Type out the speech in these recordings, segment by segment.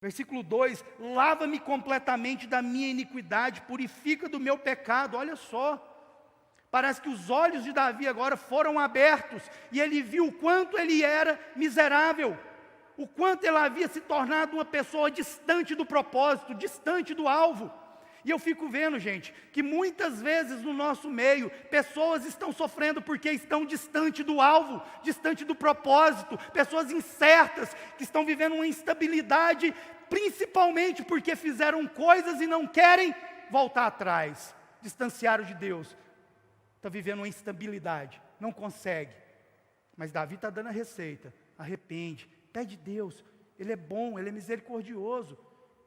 Versículo 2: lava-me completamente da minha iniquidade, purifica do meu pecado. Olha só, parece que os olhos de Davi agora foram abertos, e ele viu o quanto ele era miserável, o quanto ele havia se tornado uma pessoa distante do propósito, distante do alvo. E eu fico vendo, gente, que muitas vezes no nosso meio, pessoas estão sofrendo porque estão distante do alvo, distante do propósito, pessoas incertas, que estão vivendo uma instabilidade, principalmente porque fizeram coisas e não querem voltar atrás, distanciaram de Deus, está vivendo uma instabilidade, não consegue. Mas Davi está dando a receita: arrepende, pede a Deus, Ele é bom, Ele é misericordioso,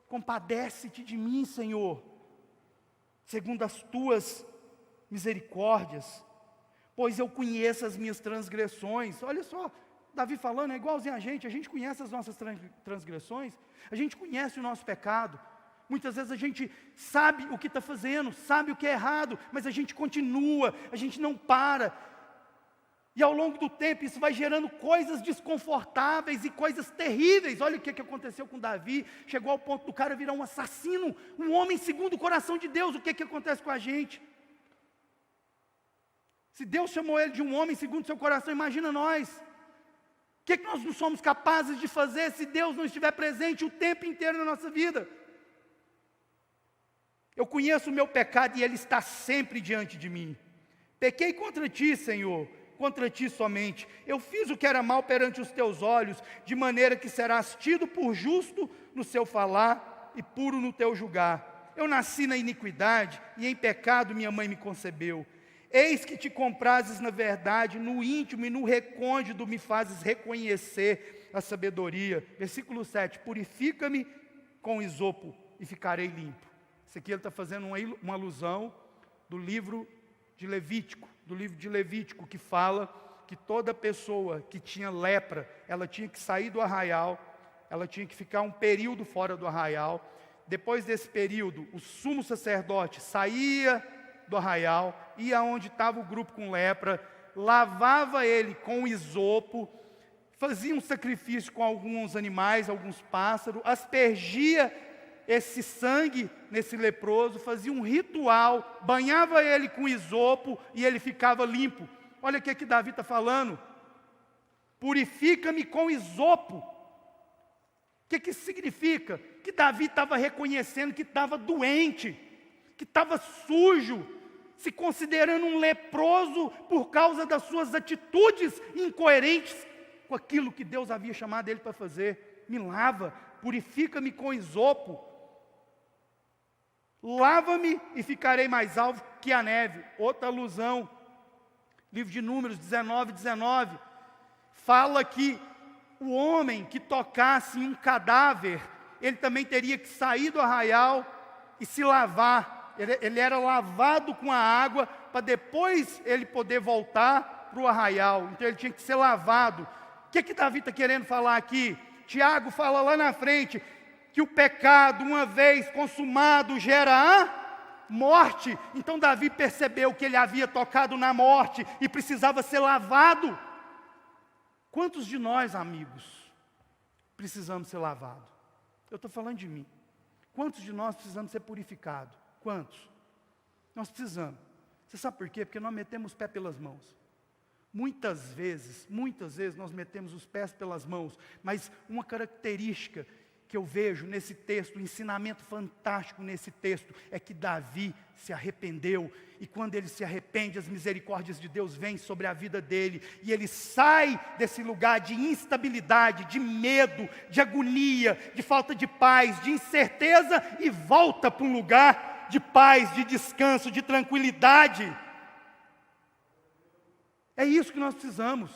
compadece-te de mim, Senhor, segundo as tuas misericórdias, pois eu conheço as minhas transgressões. Olha só, Davi falando, é igualzinho a gente conhece as nossas transgressões, a gente conhece o nosso pecado. Muitas vezes a gente sabe o que está fazendo, sabe o que é errado, mas a gente continua, a gente não para. E ao longo do tempo isso vai gerando coisas desconfortáveis e coisas terríveis. Olha o que aconteceu com Davi. Chegou ao ponto do cara virar um assassino, um homem segundo o coração de Deus. O que acontece com a gente? Se Deus chamou ele de um homem segundo o seu coração, imagina nós. O que nós não somos capazes de fazer se Deus não estiver presente o tempo inteiro na nossa vida? Eu conheço o meu pecado e ele está sempre diante de mim. Pequei contra ti, Senhor, contra ti somente. Eu fiz o que era mal perante os teus olhos, de maneira que serás tido por justo no seu falar e puro no teu julgar. Eu nasci na iniquidade e em pecado minha mãe me concebeu. Eis que te comprases na verdade, no íntimo e no recôndito me fazes reconhecer a sabedoria. Versículo 7, purifica-me com isopo e ficarei limpo. Isso aqui ele está fazendo uma alusão do livro de Levítico, que fala que toda pessoa que tinha lepra, ela tinha que sair do arraial, ela tinha que ficar um período fora do arraial. Depois desse período, o sumo sacerdote saía do arraial, ia onde estava o grupo com lepra, lavava ele com isopo, fazia um sacrifício com alguns animais, alguns pássaros, aspergia esse sangue nesse leproso, fazia um ritual, banhava ele com isopo e ele ficava limpo. Olha o que Davi está falando: purifica-me com isopo. O que isso significa? Que Davi estava reconhecendo que estava doente, que estava sujo, se considerando um leproso por causa das suas atitudes incoerentes com aquilo que Deus havia chamado ele para fazer. Me lava, purifica-me com isopo. Lava-me e ficarei mais alvo que a neve. Outra alusão, livro de Números 19, fala que o homem que tocasse em um cadáver, ele também teria que sair do arraial e se lavar. Ele era lavado com a água, para depois ele poder voltar para o arraial. Então ele tinha que ser lavado. O que Davi está querendo falar aqui? Tiago fala lá na frente, que o pecado, uma vez consumado, gera a morte. Então Davi percebeu que ele havia tocado na morte e precisava ser lavado. Quantos de nós, amigos, precisamos ser lavados? Eu estou falando de mim. Quantos de nós precisamos ser purificados? Quantos? Nós precisamos. Você sabe por quê? Porque nós metemos os pés pelas mãos. Muitas vezes nós metemos os pés pelas mãos, mas uma característica que eu vejo nesse texto, um ensinamento fantástico nesse texto, é que Davi se arrependeu, e quando ele se arrepende, as misericórdias de Deus vêm sobre a vida dele, e ele sai desse lugar de instabilidade, de medo, de agonia, de falta de paz, de incerteza, e volta para um lugar de paz, de descanso, de tranquilidade. É isso que nós precisamos.